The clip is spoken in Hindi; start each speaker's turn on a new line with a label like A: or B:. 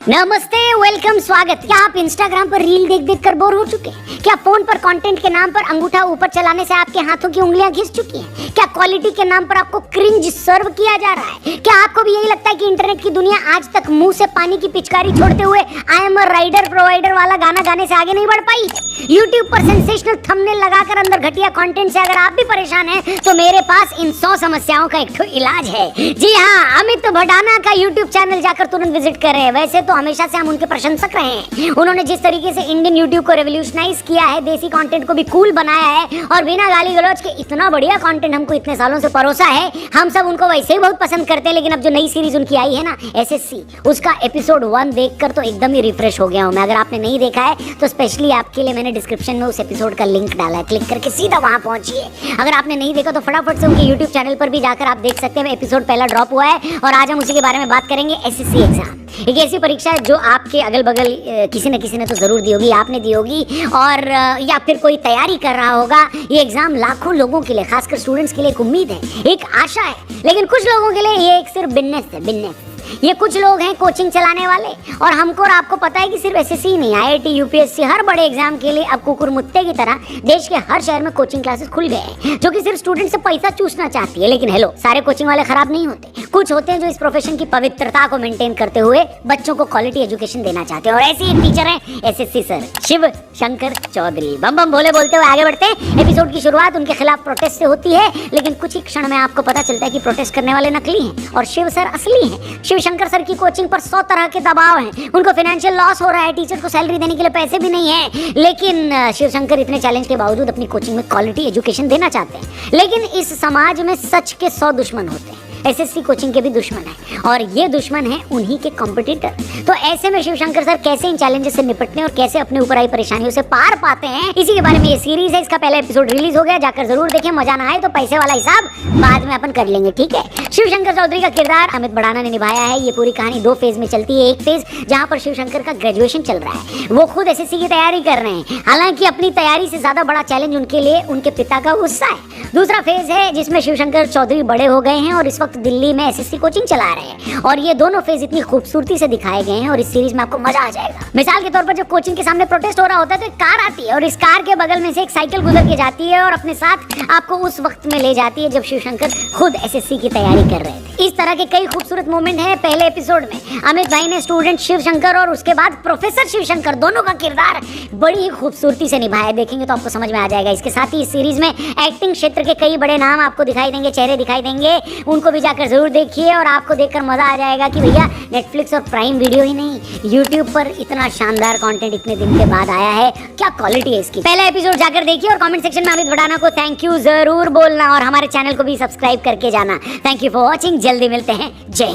A: नमस्ते, वेलकम, स्वागत। क्या आप इंस्टाग्राम पर रील देख देख कर बोर हो चुके हैं? क्या फोन पर कंटेंट के नाम पर अंगूठा ऊपर चलाने से आपके हाथों की उंगलियां घिस चुकी हैं? क्या क्वालिटी के नाम पर आपको क्रिंज सर्व किया जा रहा है? क्या आपको भी यही लगता है कि इंटरनेट की दुनिया आज तक मुंह से पानी की पिचकारी छोड़ते हुए I am a rider provider वाला गाना गाने से आगे नहीं बढ़ पाई? यूट्यूब पर सेंसेशनल थंबनेल लगाकर अंदर घटिया कंटेंट से अगर आप भी परेशान हैं तो मेरे पास इन 100 समस्याओं का एक इलाज है। जी हाँ, अमित भडाना का यूट्यूब चैनल जाकर तुरंत विजिट करें। वैसे तो हमेशा से हम उनके प्रशंसक रहे हैं। उन्होंने जिस तरीके से इंडियन यूट्यूब को रेवोल्यूशनाइज किया है, देसी कंटेंट को भी कूल बनाया है और बिना गाली गलौज के इतना बढ़िया कंटेंट हमको इतने सालों से परोसा है, हम सब उनको वैसे ही बहुत पसंद करते हैं। लेकिन अब जो नई सीरीज उनकी आई है ना, एसएससी, उसका एपिसोड 1 देखकर तो एकदम ही रिफ्रेश हो गया हूँ मैं। अगर आपने नहीं देखा है तो स्पेशली आपके लिए मैंने डिस्क्रिप्शन में उस एपिसोड का लिंक डाला है, क्लिक करके सीधा वहां पहुंचिए। अगर आपने नहीं देखा तो फटाफट से उनके यूट्यूब चैनल पर भी जाकर आप देख सकते हैं। एपिसोड पहला ड्रॉप हुआ है और आज हम उसी के बारे में बात करेंगे। एसएससी एग्जाम एक ऐसी परीक्षा है जो आपके अगल बगल किसी न किसी ने तो जरूर दी होगी, आपने दी होगी, और या फिर कोई तैयारी कर रहा होगा। ये एग्जाम लाखों लोगों के लिए, खासकर स्टूडेंट्स के लिए एक उम्मीद है, एक आशा है। लेकिन कुछ लोगों के लिए ये एक सिर्फ बिजनेस है, बिजनेस। ये कुछ लोग हैं कोचिंग चलाने वाले, और हमको और आपको पता है कि सिर्फ एसएससी नहीं, आईआईटी, यूपीएससी, हर बड़े एग्जाम के लिए अब कुकुरमुत्ते की तरह देश के हर शहर में कोचिंग क्लासेस खुल गए हैं, जो कि सिर्फ स्टूडेंट से पैसा चूसना चाहती है। लेकिन हेलो, सारे कोचिंग वाले खराब नहीं होते। कुछ होते हैं जो इस प्रोफेशन की पवित्रता को मेंटेन करते हुए बच्चों को क्वालिटी एजुकेशन देना चाहते हैं, और ऐसे एक टीचर हैं एसएससी सर शिव शंकर चौधरी। बम बम भोले बोलते हुए आगे बढ़ते हैं। एपिसोड की शुरुआत उनके खिलाफ प्रोटेस्ट से होती है, लेकिन कुछ ही क्षण में आपको पता चलता है कि प्रोटेस्ट करने वाले नकली हैं और शिव सर असली हैं। शिव शंकर सर की कोचिंग पर 100 तरह के दबाव हैं, उनको फाइनेंशियल लॉस हो रहा है, टीचर को सैलरी देने के लिए पैसे भी नहीं है। लेकिन शिव शंकर इतने चैलेंज के बावजूद अपनी कोचिंग में क्वालिटी एजुकेशन देना चाहते हैं। लेकिन इस समाज में सच के 100 दुश्मन होते हैं। एसएससी कोचिंग के भी दुश्मन है, और ये दुश्मन है उन्हीं के कॉम्पिटिटर। तो ऐसे में शिवशंकर सर कैसे इन चैलेंजेस से निपटते हैं और कैसे अपने ऊपर आई परेशानियों से पार पाते हैं, इसी के बारे में ये सीरीज है। इसका पहला एपिसोड रिलीज हो गया, जाकर जरूर देखें। मजा ना आए तो पैसे वाला हिसाब बाद में अपन कर लेंगे, ठीक है। शिवशंकर चौधरी का किरदार अमित भडाना ने निभाया है। ये पूरी कहानी 2 फेज में चलती है। एक फेज जहाँ पर शिवशंकर का ग्रेजुएशन चल रहा है, वो खुद एसएससी की तैयारी कर रहे हैं। हालांकि अपनी तैयारी से ज्यादा बड़ा चैलेंज उनके लिए उनके पिता का गुस्सा है। दूसरा फेज है जिसमें शिवशंकर चौधरी बड़े हो गए हैं और इस वक्त दिल्ली में एसएससी कोचिंग चला रहे हैं, और ये दोनों फेज इतनी खूबसूरती से दिखाए गए हैं और इस सीरीज में आपको मजा आ जाएगा। मिसाल के तौर पर जब कोचिंग के सामने प्रोटेस्ट हो रहा होता है तो एक कार आती है और इस कार के बगल में से एक साइकिल गुजर के जाती है और अपने साथ आपको उस वक्त में ले जाती है जब शिवशंकर खुद एसएससी की तैयारी कर रहे थे। इस तरह के कई खूबसूरत मोमेंट हैं पहले एपिसोड में। अमित भाई ने स्टूडेंट शिवशंकर और उसके बाद प्रोफेसर शिवशंकर दोनों का किरदार बड़ी ही खूबसूरती से निभाया। देखेंगे तो आपको समझ में आ जाएगा। इसके साथ ही इस सीरीज में एक्टिंग क्षेत्र के कई बड़े नाम आपको दिखाई देंगे, चेहरे दिखाई देंगे, उनको भी जाकर जरूर देखिए और आपको देखकर मजा आ जाएगा कि भैया नेटफ्लिक्स और प्राइम वीडियो ही नहीं, यूट्यूब पर इतना शानदार कंटेंट इतने दिन के बाद आया है। क्या क्वालिटी है इसकी। पहला एपिसोड जाकर देखिए और कमेंट सेक्शन में अमित भडाना को थैंक यू जरूर बोलना और हमारे चैनल को भी सब्सक्राइब करके जाना। Thank you for watching. जल्दी मिलते हैं। जय हिंद।